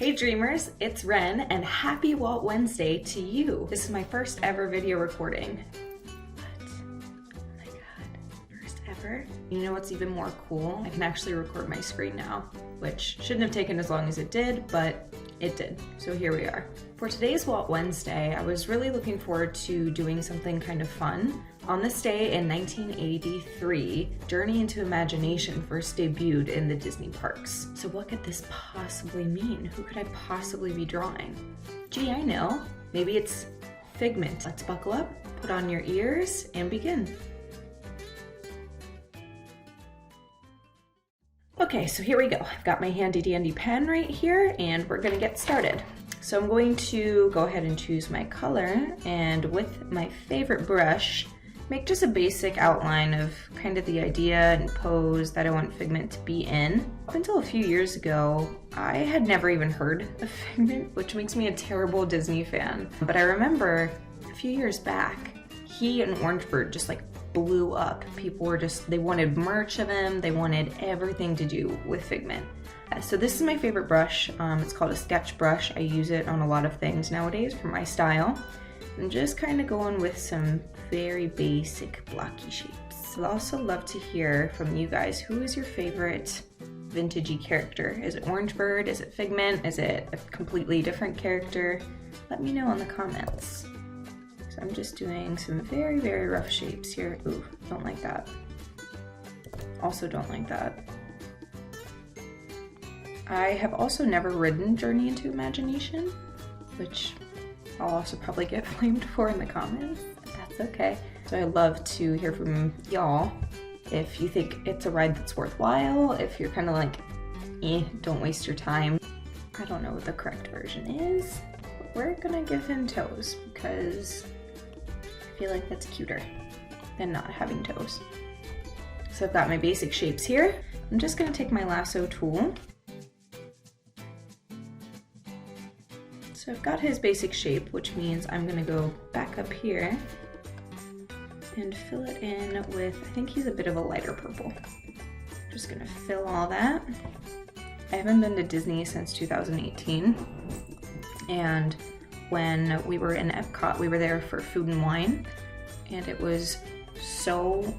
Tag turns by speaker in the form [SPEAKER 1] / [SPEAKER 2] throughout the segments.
[SPEAKER 1] Hey dreamers, it's Ren and happy Walt Wednesday to you. This is my first ever video recording. What? Oh my god, first ever? You know what's even more cool? I can actually record my screen now, which shouldn't have taken as long as it did, but it did. So here we are. For today's Walt Wednesday, I was really looking forward to doing something kind of fun. On this day in 1983, Journey into Imagination first debuted in the Disney parks. So what could this possibly mean? Who could I possibly be drawing? Gee, I know. Maybe it's Figment. Let's buckle up, put on your ears, and begin. Okay, so here we go. I've got my handy dandy pen right here, and we're gonna get started. So I'm going to go ahead and choose my color, and with my favorite brush, make just a basic outline of kind of the idea and pose that I want Figment to be in. Up until a few years ago, I had never even heard of Figment, which makes me a terrible Disney fan. But I remember a few years back, he and Orange Bird just like blew up. People were just, they wanted merch of him, they wanted everything to do with Figment. So this is my favorite brush. It's called a sketch brush. I use it on a lot of things nowadays for my style. I'm just kind of going with some very basic blocky shapes. I'd also love to hear from you guys, who is your favorite vintagey character? Is it Orange Bird? Is it Figment? Is it a completely different character? Let me know in the comments. So I'm just doing some very, very rough shapes here. Ooh, don't like that. Also don't like that. I have also never ridden Journey into Imagination, which I'll also probably get flamed for in the comments, but that's okay. So I'd love to hear from y'all if you think it's a ride that's worthwhile, if you're kind of like, don't waste your time. I don't know what the correct version is, but we're gonna give him toes because I feel like that's cuter than not having toes. So I've got my basic shapes here. I'm just gonna take my lasso tool. So I've got his basic shape, which means I'm gonna go back up here and fill it in with, I think he's a bit of a lighter purple. Just gonna fill all that. I haven't been to Disney since 2018. And when we were in Epcot, we were there for Food and Wine, and it was so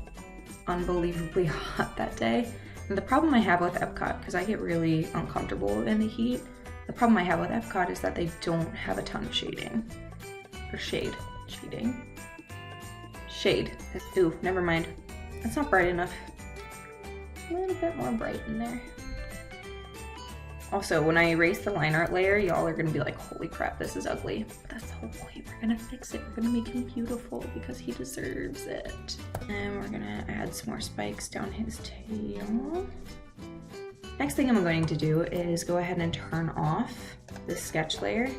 [SPEAKER 1] unbelievably hot that day. And the problem I have with Epcot, because I get really uncomfortable in the heat, the problem I have with Epcot is that they don't have a ton of shading. Or shade. Shading? Shade. Ooh, never mind. That's not bright enough. A little bit more bright in there. Also, when I erase the line art layer, y'all are gonna be like, holy crap, this is ugly. But that's the whole point. We're gonna fix it. We're gonna make him beautiful because he deserves it. And we're gonna add some more spikes down his tail. Next thing I'm going to do is go ahead and turn off this sketch layer.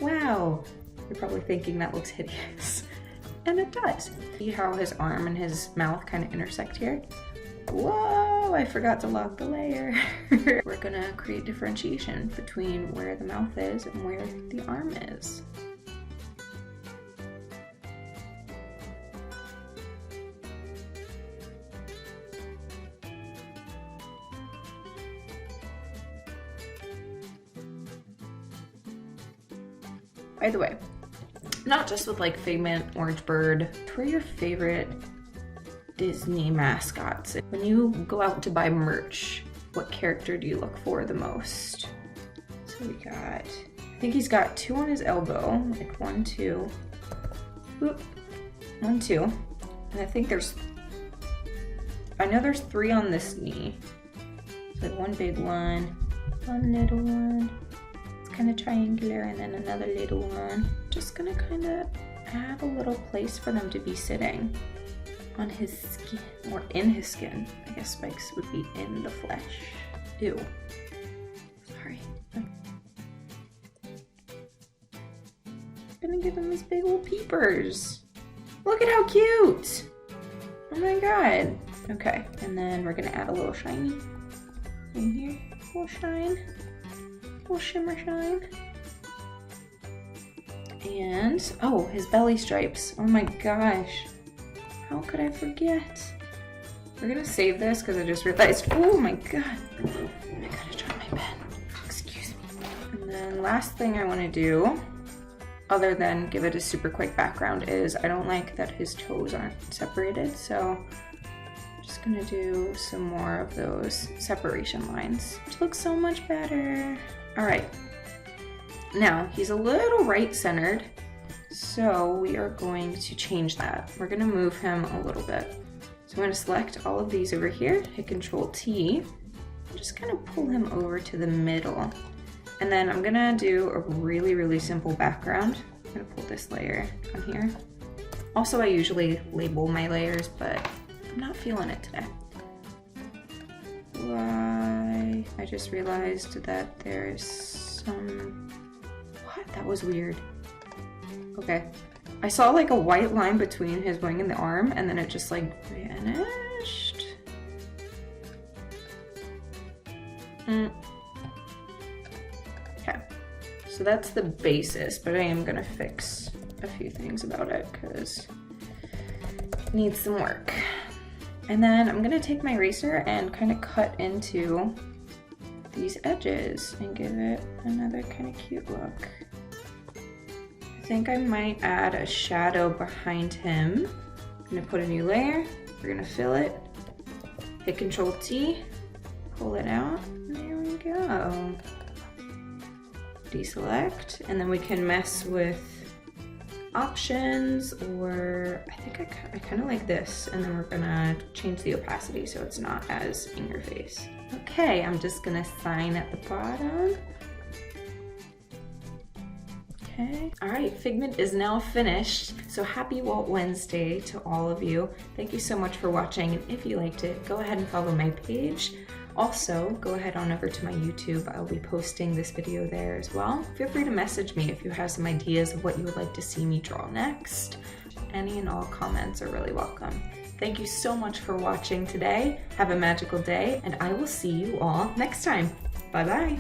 [SPEAKER 1] Wow, you're probably thinking that looks hideous. And it does. See how his arm and his mouth kind of intersect here? Whoa, I forgot to lock the layer. We're gonna create differentiation between where the mouth is and where the arm is. By the way, not just with like Figment, Orange Bird, who are your favorite Disney mascots? When you go out to buy merch, what character do you look for the most? So we got, I think he's got 2 on his elbow, like 1, 2, whoop, 1, 2, and I think I know there's 3 on this knee. So like 1 big one, 1 little one. Kind of triangular, and then another little one. Just gonna kind of add a little place for them to be sitting on his skin, or in his skin. I guess spikes would be in the flesh. Ew. Sorry. Gonna give him his big old peepers. Look at how cute! Oh my god. Okay, and then we're gonna add a little shiny in here. A little shine. Little shimmer shine. And, oh, his belly stripes. Oh my gosh. How could I forget? We're gonna save this because I just realized, oh my god. I gotta try my pen. Excuse me. And then last thing I want to do, other than give it a super quick background, is I don't like that his toes aren't separated, so I'm just gonna do some more of those separation lines, which looks so much better. All right, now he's a little right-centered, so we are going to change that. We're gonna move him a little bit. So I'm gonna select all of these over here, hit Control T, I'm just gonna pull him over to the middle. And then I'm gonna do a really, really simple background. I'm gonna pull this layer on here. Also, I usually label my layers, but I'm not feeling it today. Why? I just realized that there's some... What? That was weird. Okay. I saw like a white line between his wing and the arm, and then it just like vanished. Okay, so that's the basis, but I am gonna fix a few things about it because it needs some work. And then I'm gonna take my eraser and kind of cut into these edges and give it another kind of cute look. I think I might add a shadow behind him. I'm gonna put a new layer, we're gonna fill it, hit Control T, pull it out, and there we go. Deselect, and then we can mess with options, or I think I kind of like this, and then we're gonna change the opacity so it's not as in your face. Okay, I'm just gonna sign at the bottom. Okay. All right, Figment is now finished. So happy Walt Wednesday to all of you. Thank you so much for watching, and if you liked it, go ahead and follow my page. Also, go ahead on over to my YouTube. I'll be posting this video there as well. Feel free to message me if you have some ideas of what you would like to see me draw next. Any and all comments are really welcome. Thank you so much for watching today. Have a magical day, and I will see you all next time. Bye-bye.